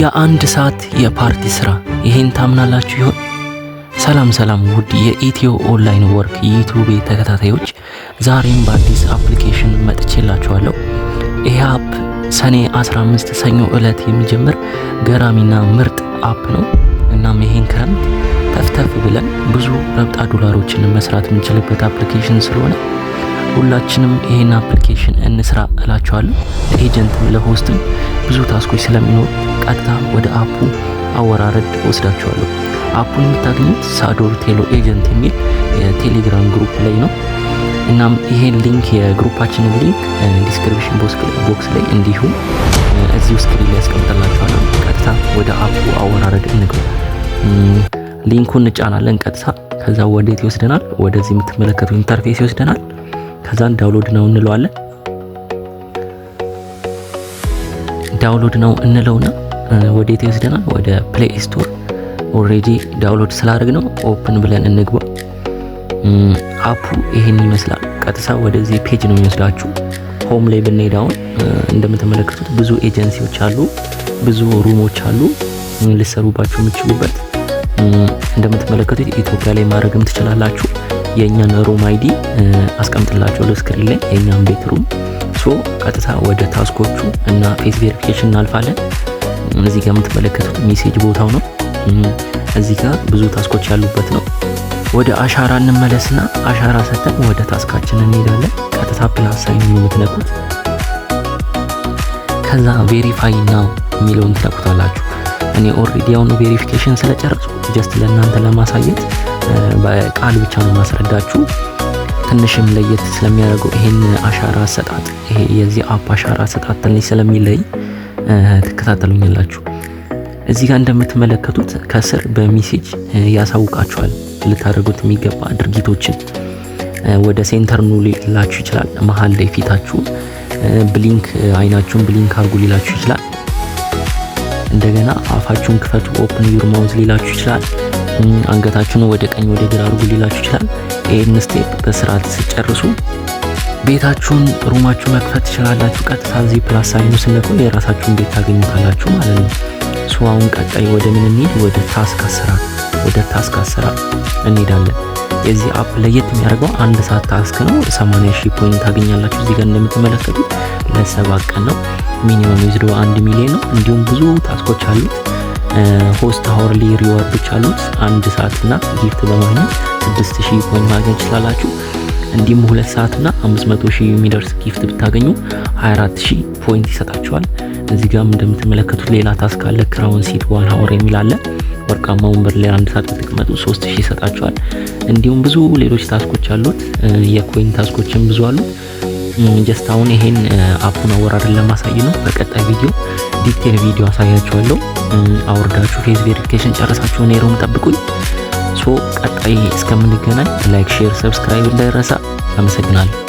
የአንድ ሰዓት የፓርቲ ስራ ይሄን ታምናላችሁ ይሆን? ሰላም ውድ የኢትዮ ኦንላይን ወርክ ዩቲዩብ ተከታታዮች፣ ዛሬም በአዲስ አፕሊኬሽን መጥቼላችኋለሁ። ይሄ አፕ ሰኔ 15 ሰኞ ዕለት የሚጀምር ገራሚና ምርጥ አፕ ነው። እናም ይሄን ክረምት ተፍተፍ ብለን ብዙ ረብጣ ዶላሮችን መስራት የምንችልበት አፕሊኬሽን ስለሆነ ሁላችንም ይሄን አፕሊኬሽን እንስራ እላችኋለሁ። ለኤጀንትም ለሆስትም ብዙ ታስኮች ስለሚኖር ቀጥታ ወደ አፑ አወራረድ ወስዳችኋለሁ። አፑን የምታገኙት ሳዶር ቴሎ ኤጀንት የሚል የቴሌግራም ግሩፕ ላይ ነው። እናም ይሄን ሊንክ የግሩፓችንን ሊንክ ዲስክሪፕሽን ቦክስ ላይ እንዲሁም እዚሁ ስክሪን ላይ ያስቀምጥላችኋለሁ። ቀጥታ ወደ አፑ አወራረድ እንግባ። ሊንኩን እንጫናለን ቀጥታ። ከዛ ወዴት ይወስደናል? ወደዚህ የምትመለከቱት ኢንተርፌስ ይወስደናል። ከዛን ዳውንሎድ ነው እንለዋለን። ዳውንሎድ ነው እንለውና ወዴት ይወስደናል? ወደ ፕሌይ ስቶር ኦልሬዲ ዳውንሎድ ስላደረግነው ኦፕን ብለን እንግባ። አፑ ይሄን ይመስላል። ቀጥታ ወደዚህ ፔጅ ነው የሚወስዳችሁ። ሆም ላይ ብንሄድ አሁን እንደምትመለከቱት ብዙ ኤጀንሲዎች አሉ፣ ብዙ ሩሞች አሉ ልሰሩባችሁ የምትችሉበት። እንደምትመለከቱት ኢትዮጵያ ላይ ማድረግም ትችላላችሁ። የኛን ሩም አይዲ አስቀምጥላችኋለሁ ስክሪን ላይ የኛን ቤት ሩም። ሶ ቀጥታ ወደ ታስኮቹ እና ፌስ ቬሪፊኬሽን እናልፋለን። እዚህ ጋር የምትመለከቱት ሜሴጅ ቦታው ነው። እዚህ ጋር ብዙ ታስኮች ያሉበት ነው። ወደ አሻራ እንመለስና አሻራ ሰተን ወደ ታስካችን እንሄዳለን። ቀጥታ ፕላስ ሳይን ነው የምትነኩት። ከዛ ቬሪፋይ ናው የሚለውን ትነኩታላችሁ። እኔ ኦልሬዲ አሁን ቬሪፊኬሽን ስለጨረስኩ ጀስት ለእናንተ ለማሳየት በቃል ብቻ ነው ማስረዳችሁ። ትንሽም ለየት ስለሚያደርገው ይሄን አሻራ አሰጣጥ፣ ይሄ የዚህ አፕ አሻራ አሰጣጥ ትንሽ ስለሚለይ ትከታተሉኛላችሁ። እዚህ ጋር እንደምትመለከቱት ከስር በሜሴጅ ያሳውቃችኋል ልታደርጉት የሚገባ ድርጊቶችን። ወደ ሴንተር ኑ ሊላችሁ ይችላል። መሀል ላይ ፊታችሁ ብሊንክ፣ አይናችሁን ብሊንክ አድርጉ ሊላችሁ ይችላል። እንደገና አፋችሁን ክፈቱ ኦፕን ዩር ማውዝ ሊላችሁ ይችላል። አንገታችሁን ወደ ቀኝ ወደ ግራ አድርጉ ሊላችሁ ይችላል። ይሄን ስቴፕ በስርዓት ሲጨርሱ ቤታችሁን ሩማችሁ መክፈት ትችላላችሁ። ቀጥታ እዚህ ፕላስ ሳይኑ ስነኩ የራሳችሁን ቤት ታገኙታላችሁ ማለት ነው። ሶ አሁን ቀጣይ ወደ ምን እንሂድ? ወደ ታስክ አሰራር እንሄዳለን። የዚህ አፕ ለየት የሚያደርገው አንድ ሰዓት ታስክ ነው። 80,000 ፖይንት ታገኛላችሁ። እዚህ ጋር እንደምትመለከቱት ለ7 ቀን ነው። ሚኒመም ዊዝድሮ 1 ሚሊዮን ነው። እንዲሁም ብዙ ታስኮች አሉት። ሆስት አወርሊ ሪዋርዶች አሉት። አንድ ሰዓትና ጊፍት በማግኘት 6,000 ፖይንት ማግኘት ትችላላችሁ። እንዲሁም 2 ሰዓትና 500,000 የሚደርስ ጊፍት ብታገኙ 24,000 ፖይንት ይሰጣችኋል። እዚህ ጋርም እንደምትመለከቱት ሌላ ታስክ አለ። ክራውን ሲት 1 አወር የሚል አለ። ወርቃማ ወንበር ላይ 1 ሰዓት ብትቀመጡ 3,000 ይሰጣችኋል። እንዲሁም ብዙ ሌሎች ታስኮች አሉት። የኮይን ታስኮችም ብዙ አሉት። ጀስት አሁን ይሄን አፑን አወራርን ለማሳይ ነው። በቀጣይ ቪዲዮ ዲቴል ቪዲዮ አሳያችኋለሁ። አውርዳችሁ ፌስ ቬሪፊኬሽን ጨርሳችሁ ኔሮም ጠብቁኝ። ሶ ቀጣይ እስከምንገናኝ ላይክ፣ ሼር፣ ሰብስክራይብ እንዳይረሳ። አመሰግናለሁ።